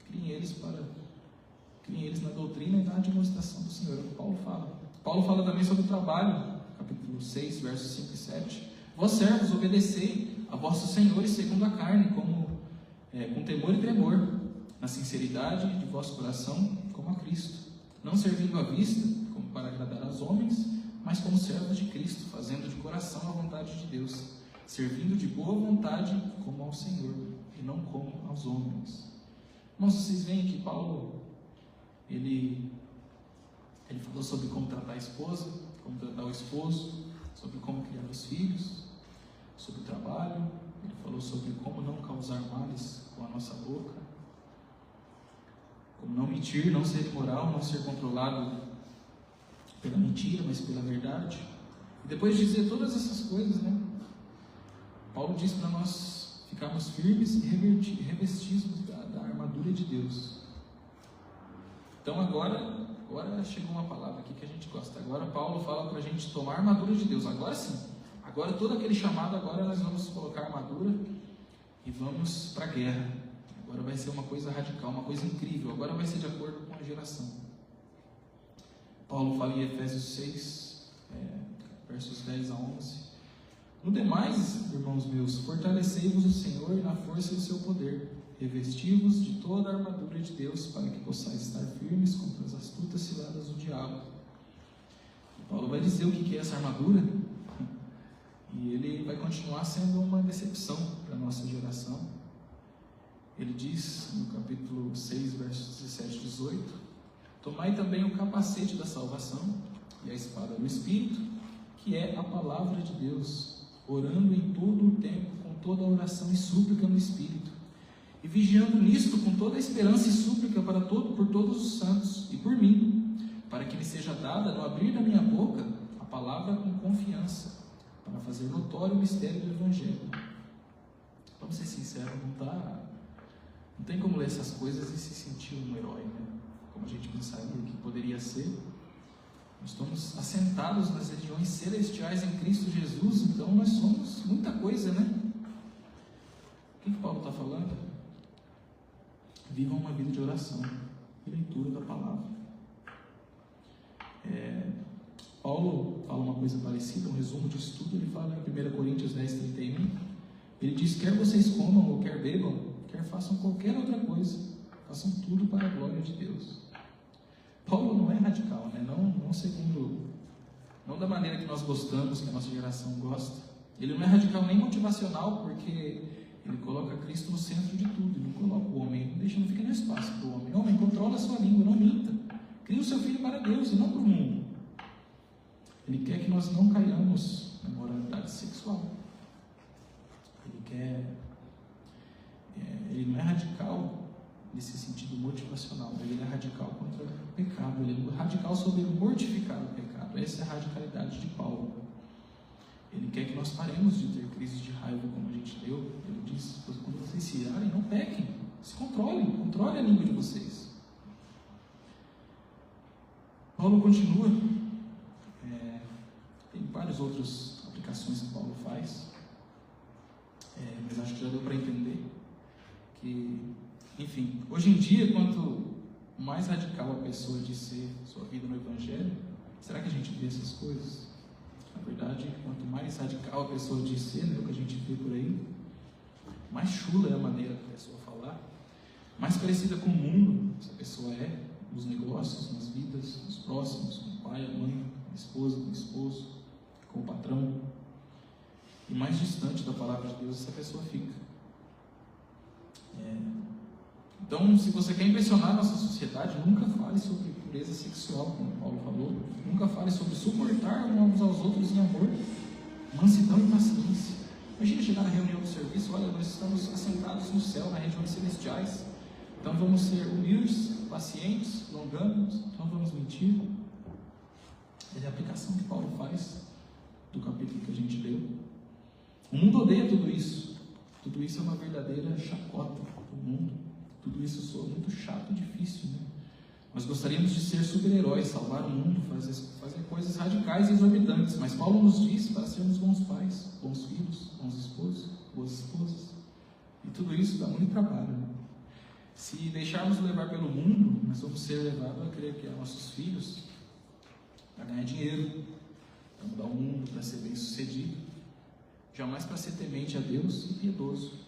Criem eles na doutrina e na demonstração do Senhor. É o que Paulo fala. Paulo fala também sobre o trabalho, capítulo 6, versos 5 e 7. Vós servos, obedecei a vossos senhores segundo a carne, com temor e tremor, na sinceridade de vosso coração, como a Cristo, não servindo à vista, como para agradar aos homens, mas como servos de Cristo, fazendo de coração a vontade de Deus, servindo de boa vontade como ao Senhor, e não como aos homens. Irmãos, vocês veem que Paulo, ele falou sobre como tratar a esposa, como tratar o esposo, sobre como criar os filhos, sobre o trabalho. Ele falou sobre como não causar males com a nossa boca, como não mentir, não ser imoral, não ser controlado pela mentira, mas pela verdade. E depois de dizer todas essas coisas, Paulo diz para nós ficarmos firmes e revestidos da armadura de Deus. Então agora chegou uma palavra aqui que a gente gosta. Agora Paulo fala para a gente tomar a armadura de Deus. Agora sim. Agora todo aquele chamado, agora nós vamos colocar a armadura e vamos para a guerra. Agora vai ser uma coisa radical, uma coisa incrível. Agora vai ser de acordo com a geração. Paulo fala em Efésios 6, versos 10 a 11. No demais, irmãos meus, fortalecei-vos o Senhor na força do seu poder. Revesti-vos de toda a armadura de Deus, para que possais estar firmes contra as astutas ciladas do diabo. Paulo vai dizer o que é essa armadura, e ele vai continuar sendo uma decepção para a nossa geração. Ele diz no capítulo 6, versos 17 e 18: tomai também o capacete da salvação e a espada do Espírito, que é a palavra de Deus, orando em todo o tempo, com toda a oração e súplica no Espírito, e vigiando nisto com toda a esperança e súplica por todos os santos e por mim, para que me seja dada, no abrir da minha boca, a palavra com confiança, para fazer notório o mistério do Evangelho. Vamos ser sinceros, não tem como ler essas coisas e se sentir um herói, como a gente pensaria que poderia ser. Nós estamos assentados nas regiões celestiais em Cristo Jesus, então nós somos muita coisa, O que Paulo está falando? Vivam uma vida de oração e leitura da palavra. Paulo fala uma coisa parecida, um resumo de estudo. Ele fala em 1 Coríntios 10, 31. Ele diz: quer vocês comam ou quer bebam, quer façam qualquer outra coisa, façam tudo para a glória de Deus. Paulo não é radical, não da maneira que nós gostamos, que a nossa geração gosta. Ele não é radical nem motivacional, porque ele coloca Cristo no centro de tudo. Ele não coloca o homem, não fica no espaço para o homem. Homem, controla a sua língua, não minta. Cria o seu filho para Deus e não para o mundo. Ele quer que nós não caiamos na moralidade sexual. Ele não é radical nesse sentido motivacional, ele é radical contra o pecado, ele é radical sobre mortificar o pecado. Essa é a radicalidade de Paulo. Ele quer que nós paremos de ter crises de raiva como a gente deu. Ele diz: quando vocês se irarem, não pequem, se controle a língua de vocês. Paulo continua, tem várias outras aplicações que Paulo faz, mas acho que já deu para entender que, enfim, hoje em dia, quanto mais radical a pessoa diz ser sua vida no Evangelho, será que a gente vê essas coisas? Na verdade, quanto mais radical a pessoa diz ser, o que a gente vê por aí, mais chula é a maneira da pessoa falar, mais parecida com o mundo essa pessoa é, nos negócios, nas vidas, nos próximos, com o pai, a mãe, a esposa, com o esposo, com o patrão, e mais distante da palavra de Deus essa pessoa fica. Então, se você quer impressionar a nossa sociedade, nunca fale sobre pureza sexual, como Paulo falou. Nunca fale sobre suportar uns aos outros em amor, mansidão e paciência. Imagina chegar na reunião do serviço, olha, nós estamos assentados no céu, nas regiões celestiais, então vamos ser humildes, pacientes, longânimos, não vamos mentir. É a aplicação que Paulo faz do capítulo que a gente leu. O mundo odeia tudo isso. Tudo isso é uma verdadeira chacota para o mundo. Tudo isso soa muito chato e difícil, né? Nós gostaríamos de ser super-heróis, salvar o mundo, fazer coisas radicais e exorbitantes, mas Paulo nos diz para sermos bons pais, bons filhos, bons esposos, boas esposas. E tudo isso dá muito trabalho, né? Se deixarmos levar pelo mundo, nós vamos ser levados a crer que nossos filhos para ganhar dinheiro, para mudar o mundo, para ser bem sucedido, jamais para ser temente a Deus e piedoso.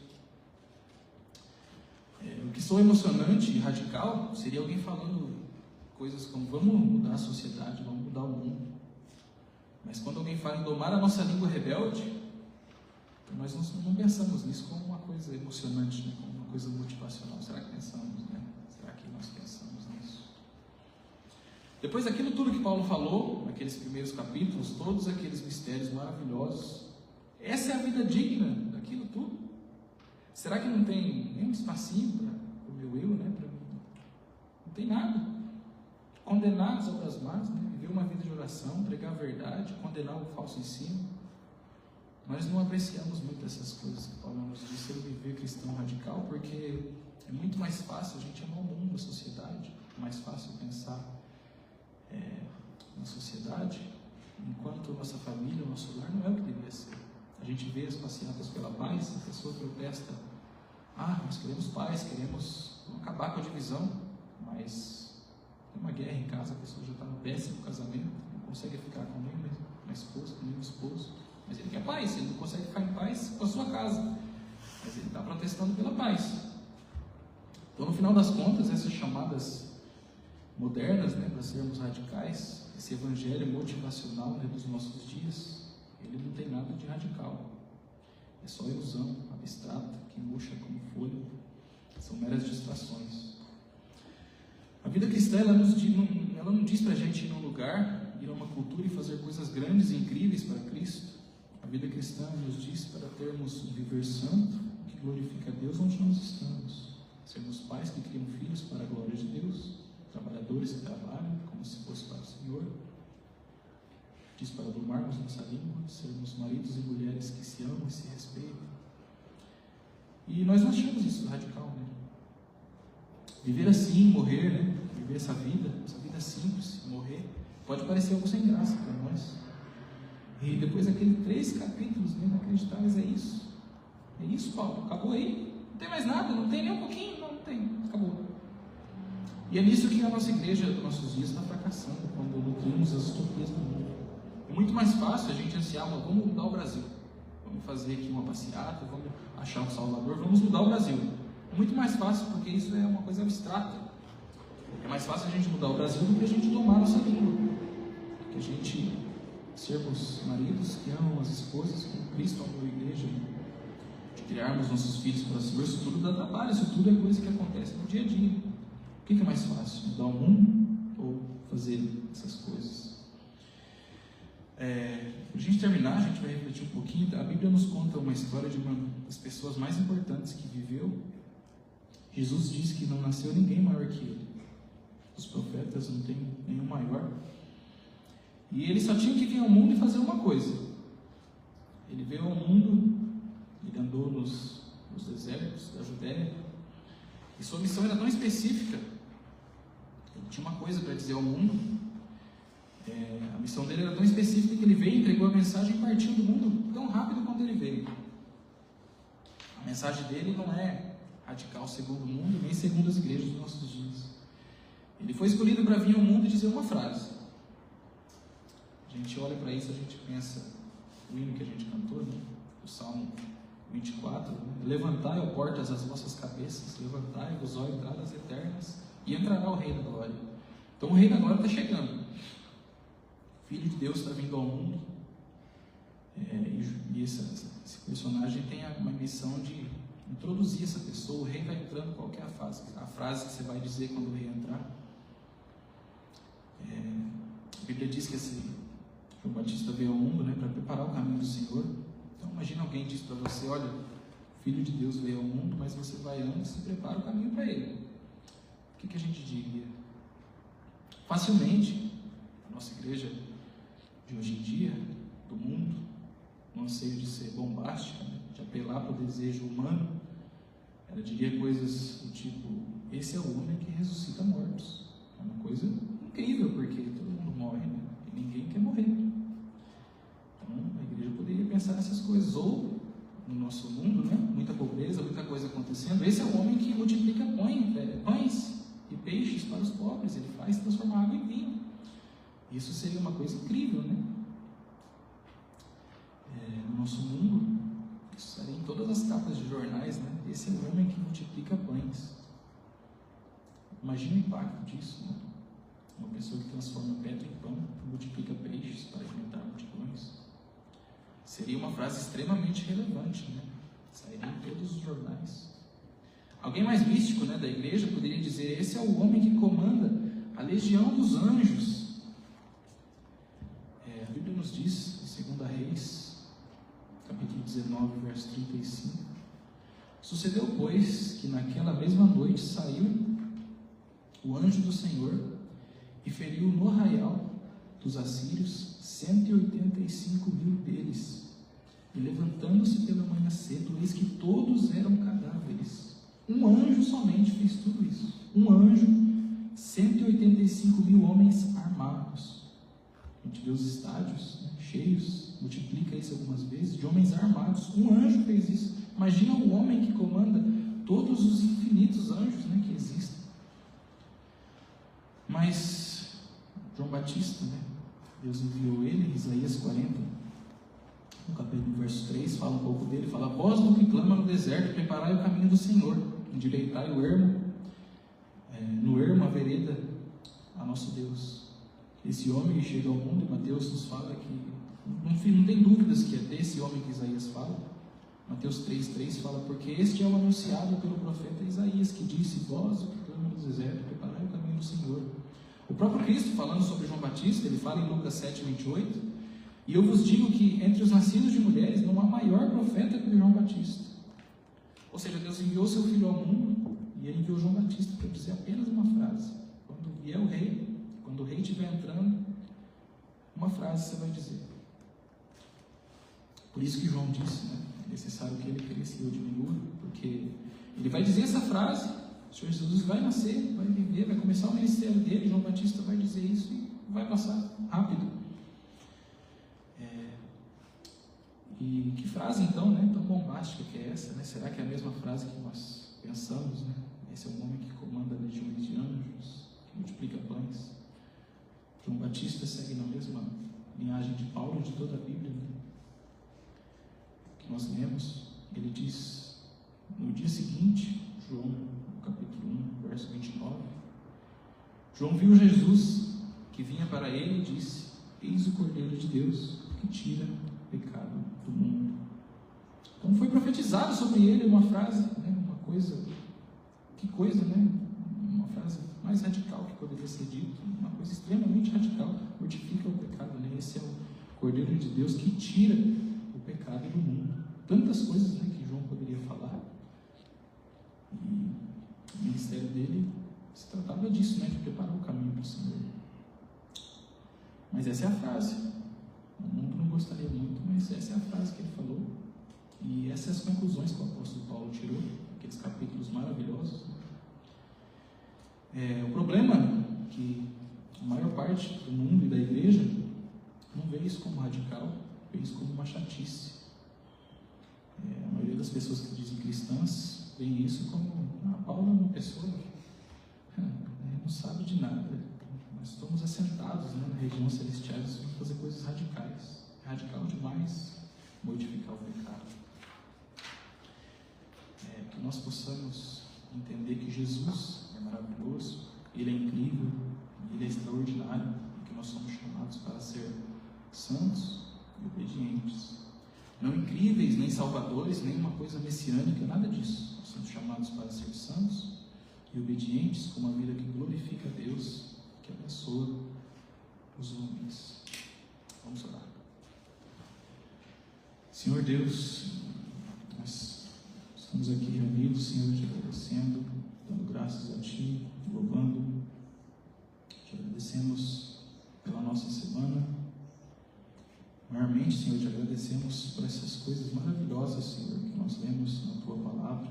O que soa emocionante e radical seria alguém falando coisas como: vamos mudar a sociedade, vamos mudar o mundo. Mas quando alguém fala em domar a nossa língua rebelde, nós não pensamos nisso como uma coisa emocionante, né? Como uma coisa motivacional. Será que pensamos, né? Será que nós pensamos nisso? Depois daquilo tudo que Paulo falou, naqueles primeiros capítulos, todos aqueles mistérios maravilhosos, essa é a vida digna daquilo tudo? Será que não tem nem um espacinho para o meu eu, né? Não tem nada. Condenar as obras más, né? Viver uma vida de oração, pregar a verdade, condenar o falso ensino. Nós não apreciamos muito essas coisas que Paulo nos diz sobre viver cristão radical, porque é muito mais fácil a gente amar o mundo, a sociedade. É mais fácil pensar na sociedade, enquanto nossa família, o nosso lar não é o que deveria ser. A gente vê as passeatas pela paz, a pessoa protesta: nós queremos paz, queremos acabar com a divisão, mas tem uma guerra em casa, a pessoa já está no 10º casamento, não consegue ficar com nem uma esposa, com nem um esposo, mas ele quer paz, ele não consegue ficar em paz com a sua casa, mas ele está protestando pela paz. Então, no final das contas, essas chamadas modernas, né, para sermos radicais, esse evangelho motivacional, né, dos nossos dias, ele não tem nada de radical. É só ilusão abstrata, que murcha como folha. São meras distrações. A vida cristã, ela não diz para a gente ir num lugar, ir a uma cultura e fazer coisas grandes e incríveis para Cristo. A vida cristã nos diz para termos um viver santo, que glorifica a Deus onde nós estamos. Sermos pais que criam filhos para a glória de Deus, trabalhadores que trabalham como se fosse para o Senhor. Diz para domarmos nossa língua, sermos maridos e mulheres que se amam e se respeitam. E nós não achamos isso radical, né? Viver assim, morrer, né? Viver essa vida simples, morrer, pode parecer algo sem graça para nós. E depois daqueles 3 capítulos, né, inacreditáveis, é isso, Paulo, acabou aí, não tem mais nada, não tem nem um pouquinho, não tem, acabou. E é nisso que a nossa igreja dos nossos dias está fracassando, quando nutrimos as utopias do mundo. É muito mais fácil a gente ansiar, vamos mudar o Brasil, vamos fazer aqui uma passeata, vamos achar um Salvador, vamos mudar o Brasil. É muito mais fácil, porque isso é uma coisa abstrata. É mais fácil a gente mudar o Brasil do que a gente domar a nossa língua, que a gente sermos maridos que amam as esposas como Cristo amou a igreja, de criarmos nossos filhos para o Senhor. Isso tudo dá trabalho, isso tudo é coisa que acontece no dia a dia. O que é mais fácil, mudar o mundo ou fazer essas coisas? Para a gente terminar, a gente vai refletir um pouquinho. A Bíblia nos conta uma história de uma das pessoas mais importantes que viveu. Jesus disse que não nasceu ninguém maior que ele. Os profetas não tem nenhum maior. E ele só tinha que vir ao mundo e fazer uma coisa. Ele veio ao mundo, ele andou nos desertos da Judéia, e sua missão era tão específica. Ele tinha uma coisa para dizer ao mundo. A missão dele era tão específica que ele veio, entregou a mensagem e partiu do mundo tão rápido quanto ele veio. A mensagem dele não é radical segundo o mundo, nem segundo as igrejas dos nossos dias. Ele foi escolhido para vir ao mundo e dizer uma frase. A gente olha para isso, a gente pensa o hino que a gente cantou, né? O Salmo 24, né? Levantai, ó portas, as vossas cabeças, levantai-vos, ó entradas eternas, e entrará o Rei da Glória. Então o Rei da Glória está chegando. O Filho de Deus está vindo ao mundo, e esse personagem tem uma missão de introduzir essa pessoa. O rei vai entrando. Qual que é a frase que você vai dizer quando o rei entrar? A Bíblia diz que João Batista veio ao mundo, né, para preparar o caminho do Senhor. Então Imagina alguém diz para você: olha, o Filho de Deus veio ao mundo, mas você vai antes e prepara o caminho para ele. O que a gente diria? Facilmente, a nossa igreja de hoje em dia, do mundo, no anseio de ser bombástica, né, de apelar para o desejo humano, ela diria coisas do tipo: esse é o homem que ressuscita mortos. É uma coisa incrível, porque todo mundo morre, né? E ninguém quer morrer. Então a igreja poderia pensar nessas coisas. Ou no nosso mundo, né, muita pobreza, muita coisa acontecendo, esse é o homem que multiplica pães e peixes para os pobres. Ele faz transformar água em vinho. Isso seria uma coisa incrível, né? No nosso mundo, isso estaria em todas as capas de jornais, né? Esse é o homem que multiplica pães. Imagina o impacto disso, né? Uma pessoa que transforma pedra em pão, multiplica peixes para alimentar multidões. Seria uma frase extremamente relevante, né? Sairia em todos os jornais. Alguém mais místico, né, da igreja poderia dizer: esse é o homem que comanda a legião dos anjos. A Bíblia nos diz, em 2 Reis, capítulo 19, verso 35: sucedeu, pois, que naquela mesma noite saiu o anjo do Senhor e feriu no arraial dos assírios 185.000 deles. E levantando-se pela manhã cedo, eis que todos eram cadáveres. Um anjo somente fez tudo isso. Um anjo, 185.000 homens armados. A gente vê os estádios, né, cheios, multiplica isso algumas vezes, de homens armados. Um anjo fez isso. Imagina o homem que comanda todos os infinitos anjos, né, que existem. Mas João Batista, né, Deus enviou ele, Isaías 40, no capítulo verso 3, fala um pouco dele, fala: voz do que clama no deserto, preparai o caminho do Senhor, endireitai o ermo, no ermo a vereda a nosso Deus. Esse homem que chega ao mundo, Mateus nos fala que, não tem dúvidas que é desse homem que Isaías fala. Mateus 3,3 fala: porque este é o anunciado pelo profeta Isaías, que disse: voz do que clama no deserto, preparai o caminho do Senhor. O próprio Cristo, falando sobre João Batista, ele fala em Lucas 7,28: e eu vos digo que entre os nascidos de mulheres não há maior profeta que João Batista. Ou seja, Deus enviou seu filho ao mundo e ele enviou João Batista para dizer apenas uma frase. Quando vier o rei, quando o rei estiver entrando, uma frase você vai dizer. Por isso que João disse, né, é necessário que ele cresça e eu diminua, porque ele vai dizer essa frase, o Senhor Jesus vai nascer, vai viver, vai começar o ministério dele, João Batista vai dizer isso e vai passar rápido. E que frase então, né, tão bombástica que é essa, né? Será que é a mesma frase que nós pensamos, né? Esse é um homem que comanda legiões de anjos, que multiplica pães. João Batista segue na mesma linhagem de Paulo, de toda a Bíblia, né, que nós lemos. Ele diz, no dia seguinte, João, no capítulo 1, verso 29, João viu Jesus que vinha para ele e disse: eis o Cordeiro de Deus que tira o pecado do mundo. Então foi profetizado sobre ele uma frase, né, uma coisa, que coisa, né, uma frase mais radical que poderia ser dito, uma coisa extremamente radical: mortifica o pecado, né? Esse é o Cordeiro de Deus que tira o pecado do mundo. Tantas coisas, né, que João poderia falar, e o ministério dele se tratava disso, né, de preparar o caminho para o Senhor. Mas essa é a frase. O mundo não gostaria muito, mas essa é a frase que ele falou. E essas são as conclusões que o apóstolo Paulo tirou, aqueles capítulos maravilhosos. O problema é que a maior parte do mundo e da igreja não vê isso como radical, vê isso como uma chatice. A maioria das pessoas que dizem cristãs veem isso como: Paulo é uma pessoa que não sabe de nada. Nós estamos assentados, né, na região celestial, nós vamos fazer coisas radicais. É radical demais modificar o pecado. Que nós possamos entender que Jesus é maravilhoso, Ele é incrível, Ele é extraordinário, e que nós somos chamados para ser santos e obedientes. Não incríveis, nem salvadores, nem uma coisa messiânica, nada disso. Nós somos chamados para ser santos e obedientes, com uma vida que glorifica a Deus, que abençoa os homens. Vamos orar. Senhor Deus, nós estamos aqui reunidos, Senhor, te agradecendo, dando graças a Ti, te louvando, te agradecemos pela nossa semana. Maiormente, Senhor, te agradecemos por essas coisas maravilhosas, Senhor, que nós lemos na Tua Palavra.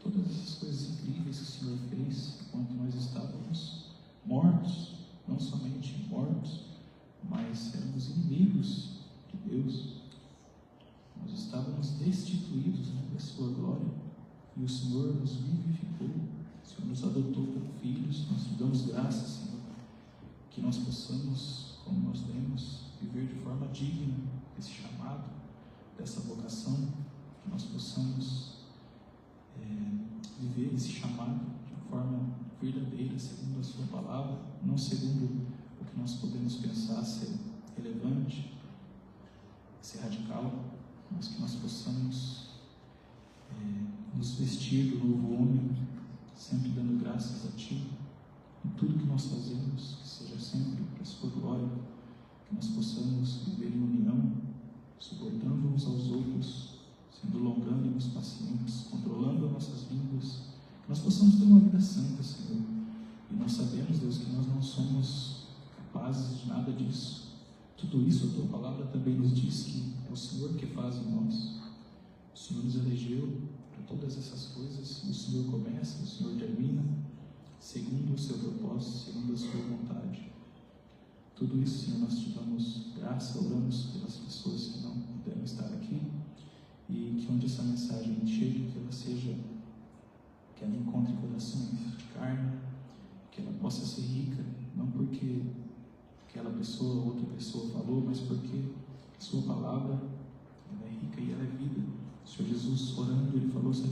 Todas essas coisas incríveis que o Senhor fez enquanto nós estávamos mortos, não somente mortos, mas éramos inimigos de Deus. Nós estávamos destituídos, da Sua glória, e o Senhor nos vivificou, o Senhor nos adotou como filhos. Nós te damos graças, Senhor, que nós possamos, como nós lemos, viver de forma digna desse chamado, dessa vocação, que nós possamos viver esse chamado de forma verdadeira, segundo a Sua palavra, não segundo o que nós podemos pensar ser relevante, ser radical, mas que nós possamos nos vestir do novo homem, sempre dando graças a Ti em tudo que nós fazemos, que seja sempre para a Sua glória, que nós possamos viver em união, suportando uns aos outros, sendo longânimos, pacientes, controlando as nossas línguas, que nós possamos ter uma vida santa, Senhor. E nós sabemos, Deus, que nós não somos capazes de nada disso. Tudo isso a Tua palavra também nos diz que é o Senhor que faz em nós. O Senhor nos elegeu para todas essas coisas, o Senhor começa, o Senhor termina, segundo o Seu propósito, segundo a Sua vontade. Tudo isso, Senhor, nós te damos graça, oramos pelas pessoas que não puderam estar aqui, e que onde essa mensagem chegue, que ela encontre corações de carne, que ela possa ser rica, não porque aquela pessoa ou outra pessoa falou, mas porque a Sua palavra ela é rica e ela é vida. O Senhor Jesus, orando, Ele falou: se